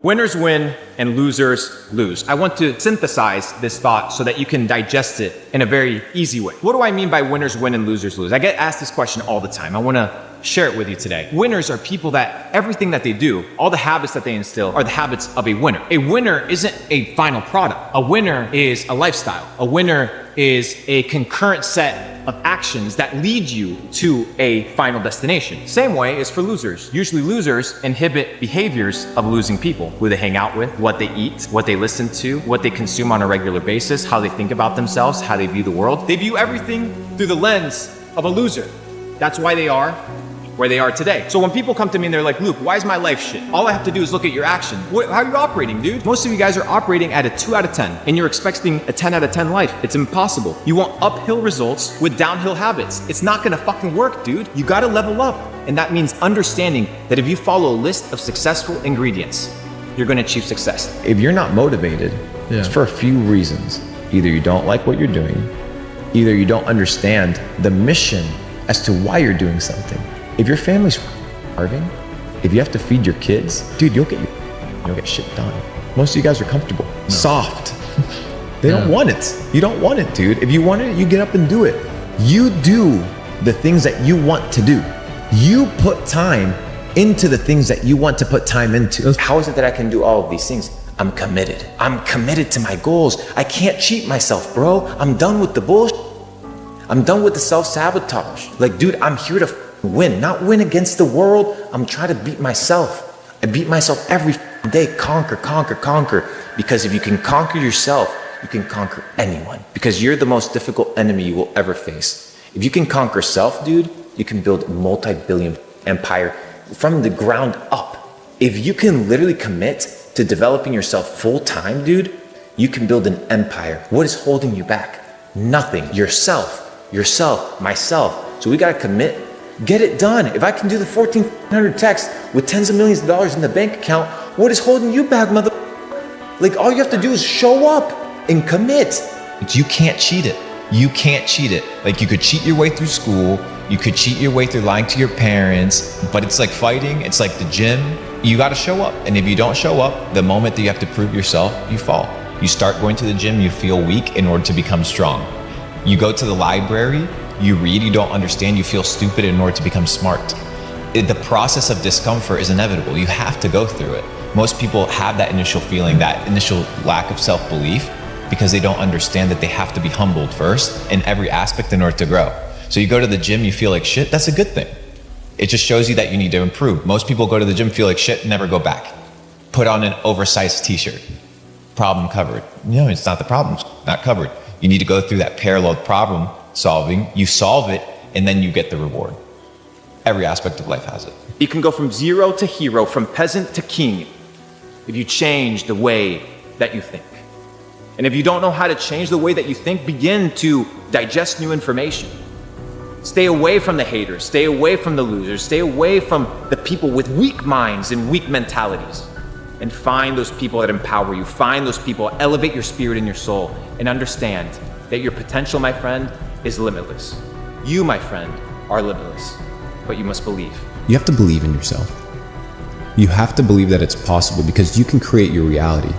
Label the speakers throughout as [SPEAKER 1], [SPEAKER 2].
[SPEAKER 1] Winners win and losers lose. I want to synthesize this thought so that you can digest it in a very easy way. What do I mean by winners win and losers lose? I get asked this question all the time. I want to share it with you today. Winners are people that everything that they do, all the habits that they instill are the habits of a winner. A winner isn't a final product. A winner is a lifestyle. A winner is a concurrent set of actions that lead you to a final destination. Same way is for losers. Usually losers inhibit behaviors of losing people, who they hang out with, what they eat, what they listen to, what they consume on a regular basis, how they think about themselves, how they view the world. They view everything through the lens of a loser. That's why they are where they are today. So when people come to me and they're like, Luke, why is my life shit? All I have to do is look at your action. How are you operating, dude? Most of you guys are operating at a 2 out of 10 and you're expecting a 10 out of 10 life. It's impossible. You want uphill results with downhill habits. It's not gonna fucking work, dude. You gotta level up. And that means understanding that if you follow a list of successful ingredients, you're gonna achieve success.
[SPEAKER 2] If you're not motivated, it's for a few reasons. Either you don't like what you're doing, either you don't understand the mission as to why you're doing something. If your family's starving, if you have to feed your kids, dude, you'll get shit done. Most of you guys are comfortable, soft. They don't want it. You don't want it, dude. If you want it, you get up and do it. You do the things that you want to do. You put time into the things that you want to put time into. How is it that I can do all of these things? I'm committed. I'm committed to my goals. I can't cheat myself, bro. I'm done with the bullshit. I'm done with the self-sabotage. Like, dude, I'm here to win, not win against the world. I'm trying to beat myself. I beat myself every day. Conquer. Because if you can conquer yourself, you can conquer anyone. Because you're the most difficult enemy you will ever face. If you can conquer self, dude, you can build a multi-billion empire from the ground up. If you can literally commit to developing yourself full time, dude, you can build an empire. What is holding you back? Nothing. Yourself, myself. So we gotta commit. Get it done. If I can do the 1,400 texts with tens of millions of dollars in the bank account, what is holding you back, mother? Like, all you have to do is show up and commit.
[SPEAKER 3] You can't cheat it. You can't cheat it. Like, you could cheat your way through school. You could cheat your way through lying to your parents, but it's like fighting. It's like the gym. You got to show up. And if you don't show up, the moment that you have to prove yourself, you fall. You start going to the gym, you feel weak in order to become strong. You go to the library, you read, you don't understand, you feel stupid in order to become smart. The process of discomfort is inevitable. You have to go through it. Most people have that initial feeling, that initial lack of self-belief, because they don't understand that they have to be humbled first in every aspect in order to grow. So you go to the gym, you feel like shit, that's a good thing. It just shows you that you need to improve. Most people go to the gym, feel like shit, never go back. Put on an oversized t-shirt. Problem covered. No, it's not the problem, it's not covered. You need to go through that parallel problem solving, you solve it, and then you get the reward. Every aspect of life has it.
[SPEAKER 1] You can go from zero to hero, from peasant to king, if you change the way that you think. And if you don't know how to change the way that you think, begin to digest new information. Stay away from the haters, stay away from the losers, stay away from the people with weak minds and weak mentalities. And find those people that empower you. Find those people, elevate your spirit and your soul, and understand that your potential, my friend, is limitless. You, my friend, are limitless, but you must believe.
[SPEAKER 4] You have to believe in yourself. You have to believe that it's possible, because you can create your reality.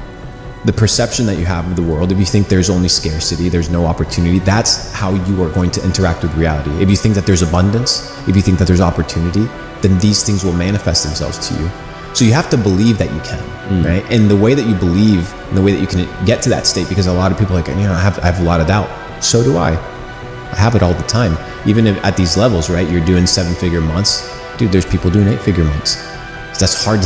[SPEAKER 4] The perception that you have of the world, if you think there's only scarcity, there's no opportunity, that's how you are going to interact with reality. If you think that there's abundance, if you think that there's opportunity, then these things will manifest themselves to you. So you have to believe that you can, right? And the way that you believe, and the way that you can get to that state, because a lot of people are like, I have a lot of doubt. So do I. I have it all the time. Even if at these levels, right? You're doing 7-figure months. Dude, there's people doing 8-figure months. That's hard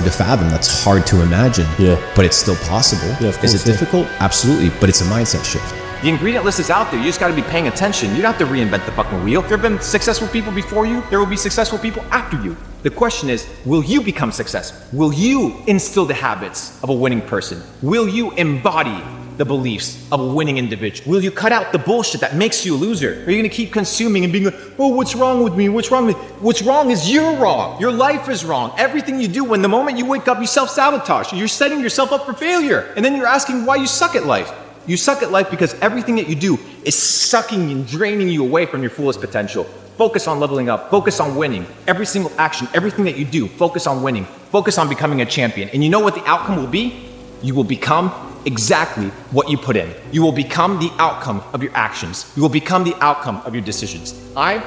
[SPEAKER 4] to fathom. That's hard to imagine. Yeah. But it's still possible. Yeah, of course. Is it difficult? Absolutely. But it's a mindset shift.
[SPEAKER 1] The ingredient list is out there. You just got to be paying attention. You don't have to reinvent the fucking wheel. There have been successful people before you. There will be successful people after you. The question is, will you become successful? Will you instill the habits of a winning person? Will you embody the beliefs of a winning individual? Will you cut out the bullshit that makes you a loser? Or are you going to keep consuming and being like, oh, what's wrong with me? What's wrong with me? What's wrong is you're wrong. Your life is wrong. Everything you do, when the moment you wake up, you self-sabotage. You're setting yourself up for failure. And then you're asking why you suck at life. You suck at life because everything that you do is sucking and draining you away from your fullest potential. Focus on leveling up. Focus on winning. Every single action, everything that you do, focus on winning. Focus on becoming a champion. And you know what the outcome will be? You will become exactly what you put in. You will become the outcome of your actions. You will become the outcome of your decisions. I'm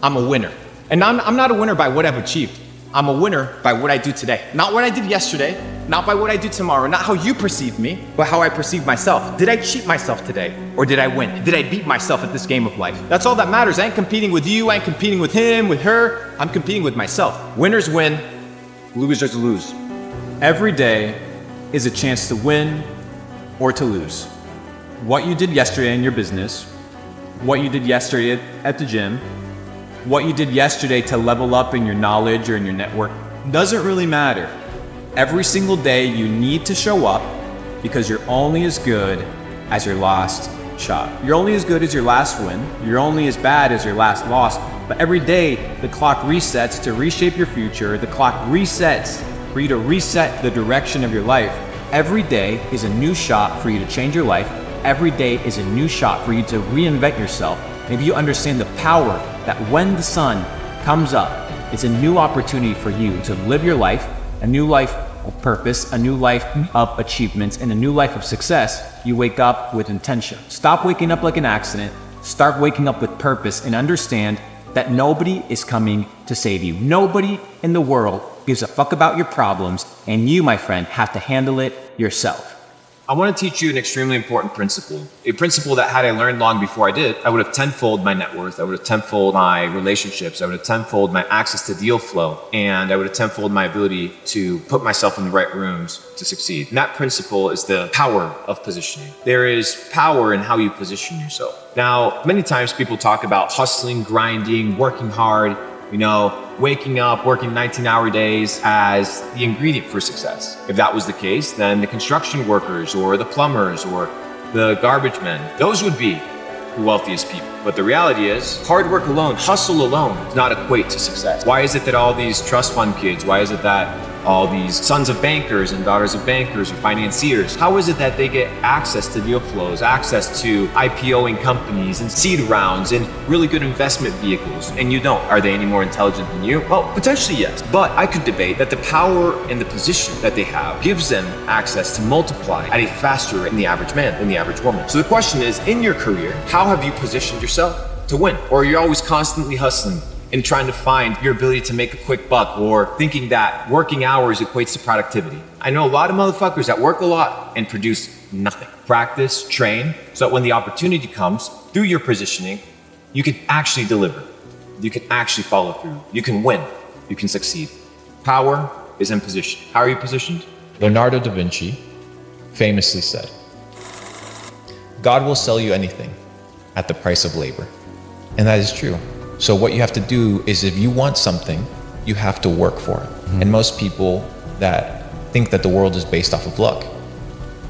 [SPEAKER 1] a winner. And I'm not a winner by what I've achieved. I'm a winner by what I do today. Not what I did yesterday, not by what I do tomorrow, not how you perceive me, but how I perceive myself. Did I cheat myself today? Or did I win? Did I beat myself at this game of life? That's all that matters. I ain't competing with you, I ain't competing with him, with her. I'm competing with myself. Winners win, losers lose. Every day is a chance to win or to lose. What you did yesterday in your business, what you did yesterday at the gym, what you did yesterday to level up in your knowledge or in your network doesn't really matter. Every single day you need to show up because you're only as good as your last shot. You're only as good as your last win. You're only as bad as your last loss. But every day the clock resets to reshape your future. The clock resets for you to reset the direction of your life. Every day is a new shot for you to change your life. Every day is a new shot for you to reinvent yourself. And if you understand the power that when the sun comes up, it's a new opportunity for you to live your life, a new life of purpose, a new life of achievements, and a new life of success, you wake up with intention. Stop waking up like an accident. Start waking up with purpose and understand that nobody is coming to save you. Nobody in the world gives a fuck about your problems, and you, my friend, have to handle it yourself. I want to teach you an extremely important principle. A principle that had I learned long before I did, I would have tenfold my net worth, I would have tenfold my relationships, I would have tenfold my access to deal flow, and I would have tenfold my ability to put myself in the right rooms to succeed. And that principle is the power of positioning. There is power in how you position yourself. Now, many times people talk about hustling, grinding, working hard, waking up, working 19-hour days as the ingredient for success. If that was the case, then the construction workers or the plumbers or the garbage men, those would be the wealthiest people. But the reality is, hard work alone, hustle alone, does not equate to success. Why is it that all these trust fund kids, why is it that all these sons of bankers and daughters of bankers or financiers, how is it that they get access to deal flows, access to IPOing companies and seed rounds and really good investment vehicles, and you don't? Are they any more intelligent than you? Well, potentially yes, but I could debate that the power and the position that they have gives them access to multiply at a faster rate than the average man, than the average woman. So the question is, in your career, how have you positioned yourself to win? Or are you always constantly hustling and trying to find your ability to make a quick buck, or thinking that working hours equates to productivity? I know a lot of motherfuckers that work a lot and produce nothing. Practice, train, so that when the opportunity comes, through your positioning, you can actually deliver. You can actually follow through. You can win. You can succeed. Power is in position. How are you positioned?
[SPEAKER 3] Leonardo da Vinci famously said, "God will sell you anything at the price of labor." And that is true. So what you have to do is, if you want something, you have to work for it. And most people that think that the world is based off of luck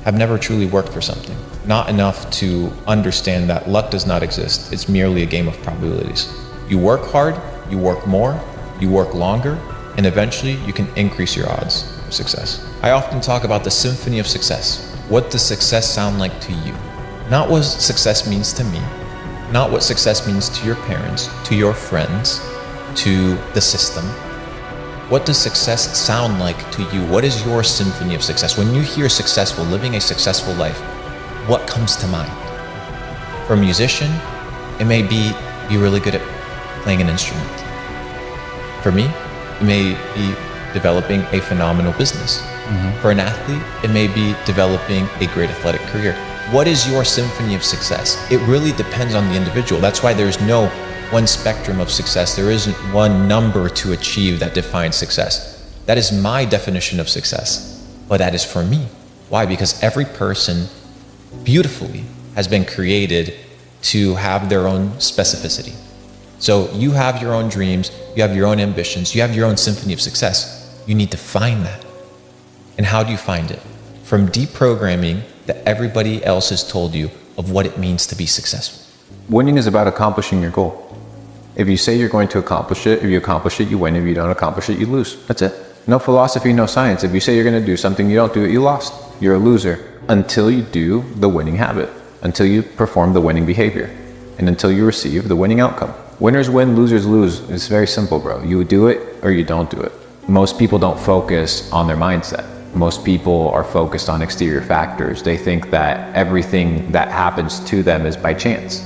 [SPEAKER 3] have never truly worked for something. Not enough to understand that luck does not exist. It's merely a game of probabilities. You work hard, you work more, you work longer, and eventually you can increase your odds of success. I often talk about the symphony of success. What does success sound like to you? Not what success means to me, not what success means to your parents, to your friends, to the system. What does success sound like to you? What is your symphony of success? When you hear successful, living a successful life, what comes to mind? For a musician, it may be really good at playing an instrument. For me, it may be developing a phenomenal business. For an athlete, it may be developing a great athletic career. What is your symphony of success? It really depends on the individual. That's why there's no one spectrum of success. There isn't one number to achieve that defines success. That is my definition of success, but that is for me. Why? Because every person beautifully has been created to have their own specificity. So you have your own dreams, you have your own ambitions, you have your own symphony of success. You need to find that. And how do you find it? From deprogramming that everybody else has told you of what it means to be successful.
[SPEAKER 2] Winning is about accomplishing your goal. If you say you're going to accomplish it, if you accomplish it, you win. If you don't accomplish it, you lose. That's it. No philosophy, no science. If you say you're going to do something, you don't do it, you lost. You're a loser until you do the winning habit, until you perform the winning behavior, and until you receive the winning outcome. Winners win, losers lose. It's very simple, bro. You do it or you don't do it. Most people don't focus on their mindset. Most people are focused on exterior factors. They think that everything that happens to them is by chance.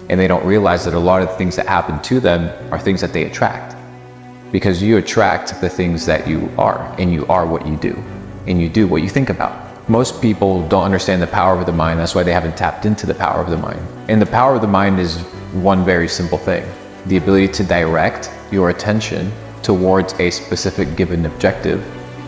[SPEAKER 2] And they don't realize that a lot of the things that happen to them are things that they attract. Because you attract the things that you are, and you are what you do, and you do what you think about. Most people don't understand the power of the mind. That's why they haven't tapped into the power of the mind. And the power of the mind is one very simple thing: the ability to direct your attention towards a specific given objective,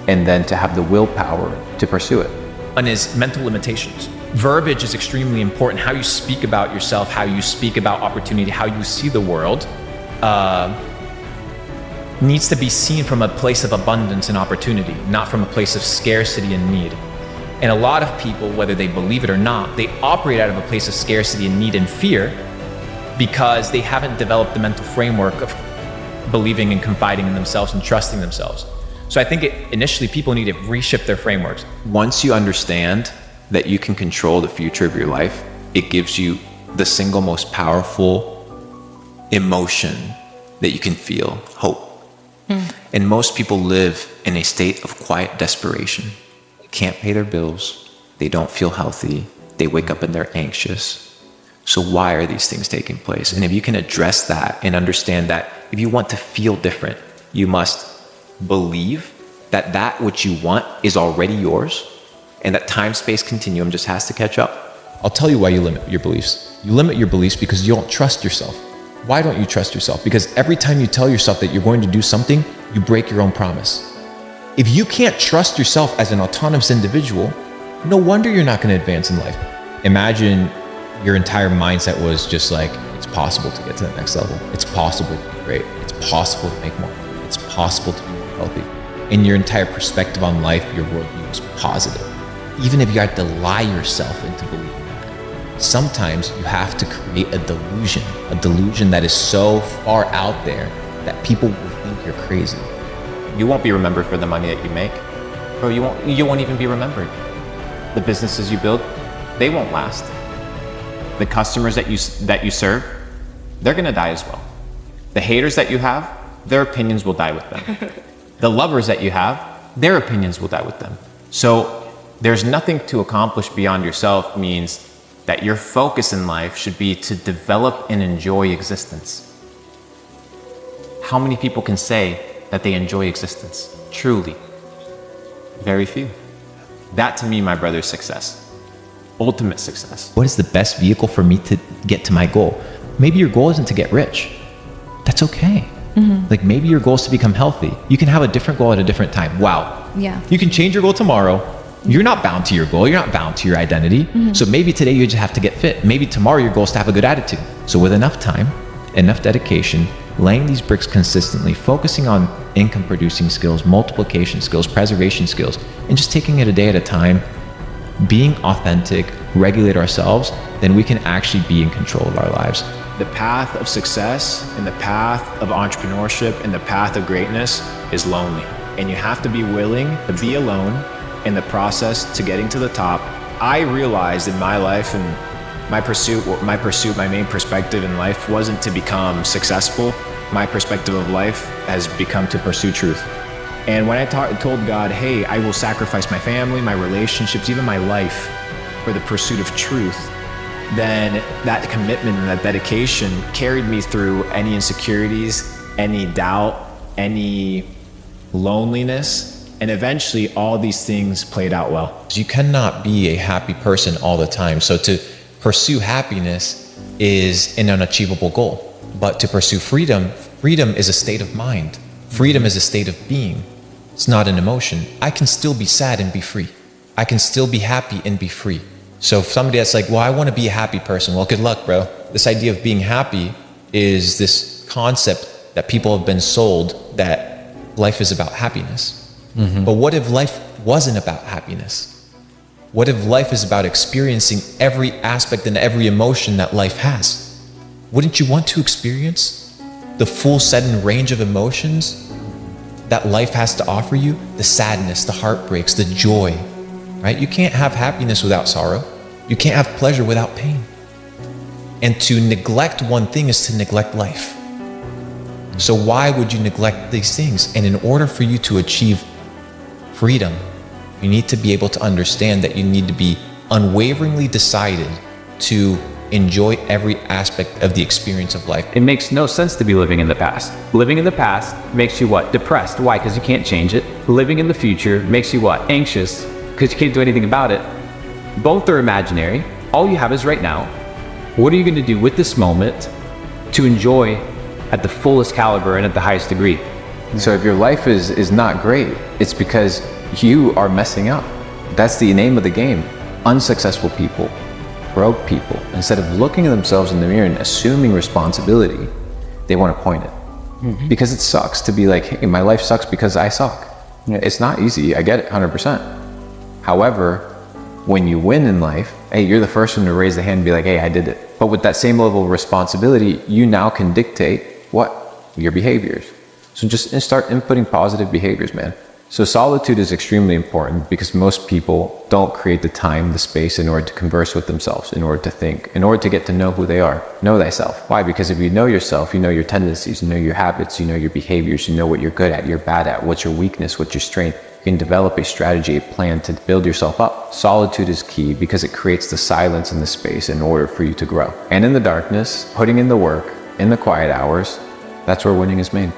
[SPEAKER 2] and then to have the willpower to pursue it.
[SPEAKER 3] One is mental limitations. Verbiage is extremely important. How you speak about yourself, how you speak about opportunity, how you see the world, needs to be seen from a place of abundance and opportunity, not from a place of scarcity and need. And a lot of people, whether they believe it or not, they operate out of a place of scarcity and need and fear because they haven't developed the mental framework of believing and confiding in themselves and trusting themselves. So I think initially people need to reshift their frameworks.
[SPEAKER 2] Once you understand that you can control the future of your life, it gives you the single most powerful emotion that you can feel: hope. And most people live in a state of quiet desperation. They can't pay their bills. They don't feel healthy. They wake up and they're anxious. So why are these things taking place? And if you can address that and understand that if you want to feel different, you must believe that that which you want is already yours, and that time-space continuum just has to catch up.
[SPEAKER 4] I'll tell you why you limit your beliefs. You limit your beliefs because you don't trust yourself. Why don't you trust yourself? Because every time you tell yourself that you're going to do something, you break your own promise. If you can't trust yourself as an autonomous individual, no wonder you're not going to advance in life. Imagine your entire mindset was just like, it's possible to get to the next level. It's possible to be great. It's possible to make more money. It's possible to be more healthy. And your entire perspective on life, your worldview is positive. Even if you have to lie yourself into believing that. Sometimes you have to create a delusion that is so far out there that people will think you're crazy.
[SPEAKER 1] You won't be remembered for the money that you make. Bro, you won't even be remembered. The businesses you build, they won't last. The customers that you serve, they're gonna die as well. The haters that you have, their opinions will die with them. The lovers that you have, their opinions will die with them. So there's nothing to accomplish beyond yourself means that your focus in life should be to develop and enjoy existence. How many people can say that they enjoy existence? Truly, very few. That to me, my brother, is success. Ultimate success.
[SPEAKER 3] What is the best vehicle for me to get to my goal? Maybe your goal isn't to get rich. That's okay. Like maybe your goal is to become healthy. You can have a different goal at a different time. Wow.
[SPEAKER 5] Yeah.
[SPEAKER 3] You can change your goal tomorrow. You're not bound to your goal. You're not bound to your identity. So maybe today you just have to get fit. Maybe tomorrow your goal is to have a good attitude. So with enough time, enough dedication, laying these bricks consistently, focusing on income producing skills, multiplication skills, preservation skills, and just taking it a day at a time, being authentic, regulate ourselves, then we can actually be in control of our lives.
[SPEAKER 1] The path of success and the path of entrepreneurship and the path of greatness is lonely. And you have to be willing to be alone in the process to getting to the top. I realized in my life and my main perspective in life wasn't to become successful. My perspective of life has become to pursue truth. And when I told God, hey, I will sacrifice my family, my relationships, even my life for the pursuit of truth, then that commitment and that dedication carried me through any insecurities, any doubt, any loneliness, and eventually all these things played out well.
[SPEAKER 3] You cannot be a happy person all the time. So to pursue happiness is an unachievable goal. But to pursue freedom is a state of mind. Freedom is a state of being. It's not an emotion. I can still be sad and be free. I can still be happy and be free. So if somebody that's like, well, I want to be a happy person. Well, good luck, bro. This idea of being happy is this concept that people have been sold that life is about happiness. But what if life wasn't about happiness? What if life is about experiencing every aspect and every emotion that life has? Wouldn't you want to experience the full set and range of emotions that life has to offer you? The sadness, the heartbreaks, the joy, right? You can't have happiness without sorrow. You can't have pleasure without pain. And to neglect one thing is to neglect life. So why would you neglect these things? And in order for you to achieve freedom, you need to be able to understand that you need to be unwaveringly decided to enjoy every aspect of the experience of life.
[SPEAKER 5] It makes no sense to be living in the past. Living in the past makes you what? Depressed. Why? Because you can't change it. Living in the future makes you what? Anxious, because you can't do anything about it. Both are imaginary. All you have is right now. What are you going to do with this moment to enjoy at the fullest caliber and at the highest degree?
[SPEAKER 2] So if your life is not great, it's because you are messing up. That's the name of the game. Unsuccessful people, broke people, instead of looking at themselves in the mirror and assuming responsibility, they want to point it. Because it sucks to be like, hey, my life sucks because I suck. It's not easy, I get it 100%. However, when you win in life, hey, you're the first one to raise the hand and be like, hey, I did it. But with that same level of responsibility, you now can dictate what? Your behaviors. So just start inputting positive behaviors, man. So solitude is extremely important because most people don't create the time, the space in order to converse with themselves, in order to think, in order to get to know who they are. Know thyself. Why? Because if you know yourself, you know your tendencies, you know your habits, you know your behaviors, you know what you're good at, you're bad at, what's your weakness, what's your strength. You can develop a strategy, a plan to build yourself up. Solitude is key because it creates the silence and the space in order for you to grow. And in the darkness, putting in the work, in the quiet hours, that's where winning is made.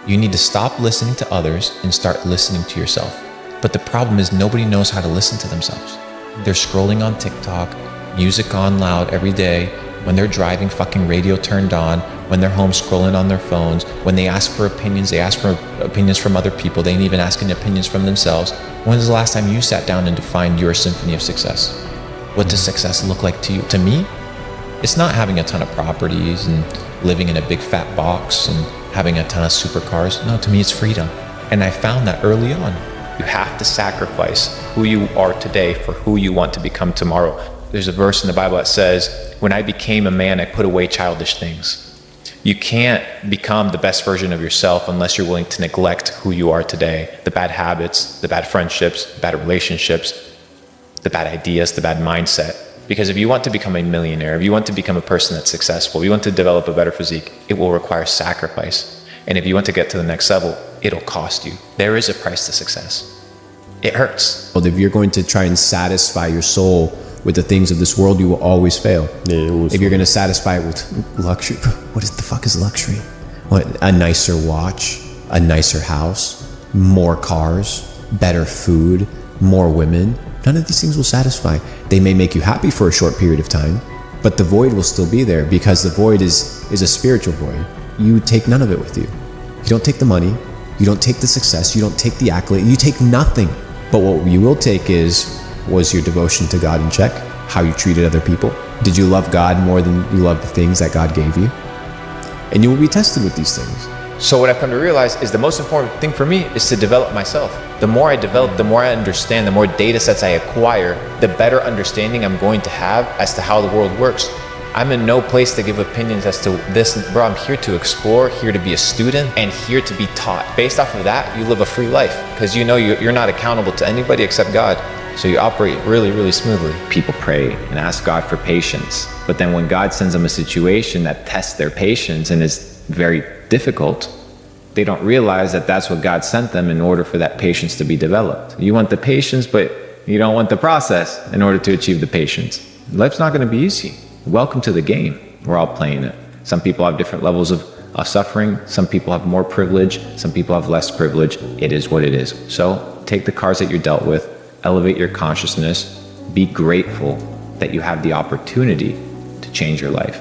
[SPEAKER 3] You need to stop listening to others and start listening to yourself. But the problem is nobody knows how to listen to themselves. They're scrolling on TikTok, music on loud every day, when they're driving, fucking radio turned on, when they're home scrolling on their phones, when they ask for opinions, they ask for opinions from other people, they ain't even asking opinions from themselves. When's the last time you sat down and defined your symphony of success? What does success look like to you? To me, it's not having a ton of properties and living in a big fat box and having a ton of supercars. No, to me, it's freedom. And I found that early on. You have to sacrifice who you are today for who you want to become tomorrow. There's a verse in the Bible that says, when I became a man, I put away childish things. You can't become the best version of yourself unless you're willing to neglect who you are today. The bad habits, the bad friendships, the bad relationships, the bad ideas, the bad mindset. Because if you want to become a millionaire, if you want to become a person that's successful, if you want to develop a better physique, it will require sacrifice. And if you want to get to the next level, it'll cost you. There is a price to success. It hurts.
[SPEAKER 4] Well, if you're going to try and satisfy your soul with the things of this world, you will always fail. If you're going to satisfy it with luxury, what the fuck is luxury? What, a nicer watch, a nicer house, more cars, better food, more women. None of these things will satisfy. They may make you happy for a short period of time, but the void will still be there because the void is a spiritual void. You take none of it with you. You don't take the money, you don't take the success, you don't take the accolade, you take nothing. But what you will take was your devotion to God in check, how you treated other people. Did you love God more than you love the things that God gave you? And you will be tested with these things.
[SPEAKER 3] So what I've come to realize is the most important thing for me is to develop myself. The more I develop, the more I understand, the more data sets I acquire, the better understanding I'm going to have as to how the world works. I'm in no place to give opinions as to this, bro. I'm here to explore, here to be a student, and here to be taught. Based off of that, you live a free life because you know you're not accountable to anybody except God. So you operate really, really smoothly.
[SPEAKER 1] People pray and ask God for patience, but then when God sends them a situation that tests their patience and is very difficult, they don't realize that that's what God sent them in order for that patience to be developed. You want the patience, but you don't want the process in order to achieve the patience. Life's not going to be easy. Welcome to the game. We're all playing it. Some people have different levels of suffering. Some people have more privilege. Some people have less privilege. It is what it is. So take the cards that you're dealt with, elevate your consciousness, be grateful that you have the opportunity to change your life.